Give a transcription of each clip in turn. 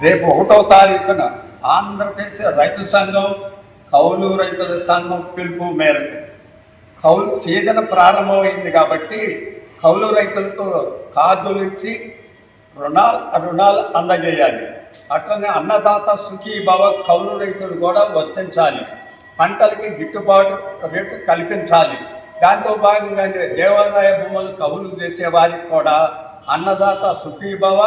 రేపు 1వ తారీఖున ఆంధ్రప్రదేశ్ రైతు సంఘం, కౌలు రైతుల సంఘం పిలుపు మేరకు కౌలు సీజన్ ప్రారంభమైంది కాబట్టి కౌలు రైతులకు కార్డులు ఇచ్చి రుణాలు అందజేయాలి. అట్లనే అన్నదాత సుఖీభవ కౌలు రైతులు కూడా వర్తించాలి. పంటలకి గిట్టుబాటు రేటు కల్పించాలి. దాంతో భాగంగానే దేవాదాయ భూములు కౌలు చేసే వారికి కూడా అన్నదాత సుఖీభవ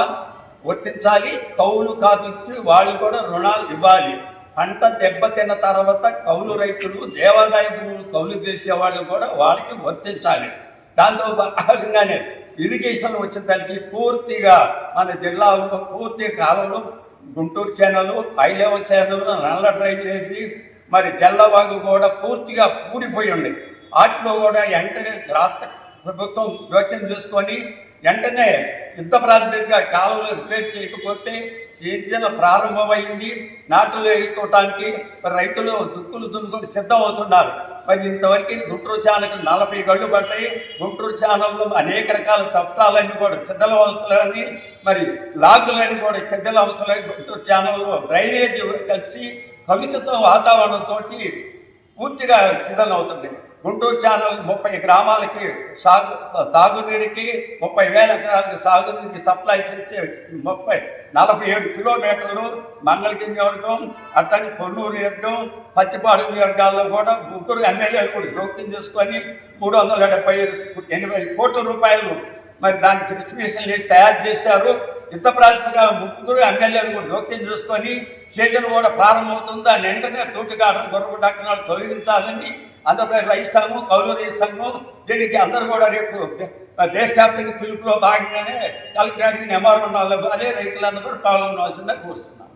వర్తించాలి. కౌలు కార్డులు ఇచ్చి వాళ్ళు కూడా రుణాలు ఇవ్వాలి. పంట దెబ్బతిన్న తర్వాత కౌలు రైతులు దేవాదాయ భూములు కౌలు చేసే వాళ్ళు కూడా వాళ్ళకి వర్తించాలి. దాంతో భాగంగానే ఇరిగేషన్ వచ్చేసరికి పూర్తిగా మన జిల్లాలో పూర్తి కాలంలో Guntur channel, high level channel, నల్ల డ్రైనేజీ, మరి జల్లవాగు కూడా పూర్తిగా కూడిపోయి ఉన్నాయి. వాటిలో కూడా వెంటనే రాష్ట్ర ప్రభుత్వం జోక్యం చేసుకొని వెంటనే యుద్ధ ప్రాతిపదికగా కాలువలు రిపేర్ చేయకపోతే సీజన్ ప్రారంభమైంది. నాటులు వేసుకోవటానికి రైతులు దుక్కులు దున్నుకొని సిద్ధం అవుతున్నారు. మరి ఇంతవరకు గుంటూరు ఛానల్కి 40 గళ్ళు పడ్డాయి. గుంటూరు ఛానల్లో అనేక రకాల చట్టాలన్నీ కూడా సిద్ధల అవసరాలని, మరి లాగులని కూడా సిద్ధల అవసరాలని గుంటూరు ఛానల్లో డ్రైనేజీ కలిసి కలుషిత వాతావరణంతో పూర్తిగా సిద్ధం అవుతుంది. గుంటూరు ఛానల్ 30 గ్రామాలకి తాగునీరుకి 30,000 ఎకరాలకి సాగునీరుకి సప్లై చేసే 47 కిలోమీటర్లు మంగళగిరి నియోజకం, అట్లని పొన్నూరు నియోజకం, పత్తిపాడు నియోజకాల్లో కూడా ముగ్గురు ఎమ్మెల్యేలు కూడా జోక్యం చేసుకొని 378 కోట్ల రూపాయలు మరి దానికి డిస్ట్రిబ్యూషన్ చేసి తయారు చేశారు. యుద్ధ ప్రాతిపదికగా ముగ్గురు ఎమ్మెల్యేలు కూడా జోక్యం చేసుకొని సీజన్ కూడా ప్రారంభమవుతుంది. దాన్ని వెంటనే తోటిగాడలు గొర్రె డాక్టర్లు తొలగించాలని ఆంధ్రప్రదేశ్ రైతు సంఘం, కౌలు రైతు సంఘం దీనికి అందరూ కూడా రేపు దేశవ్యాప్తంగా పిలుపులో భాగంగానే కలెక్టర్కి మెమోరాండం ఇవ్వాలి. రైతులందరూ కూడా పాల్గొనవలసిందని కోరుతున్నాను.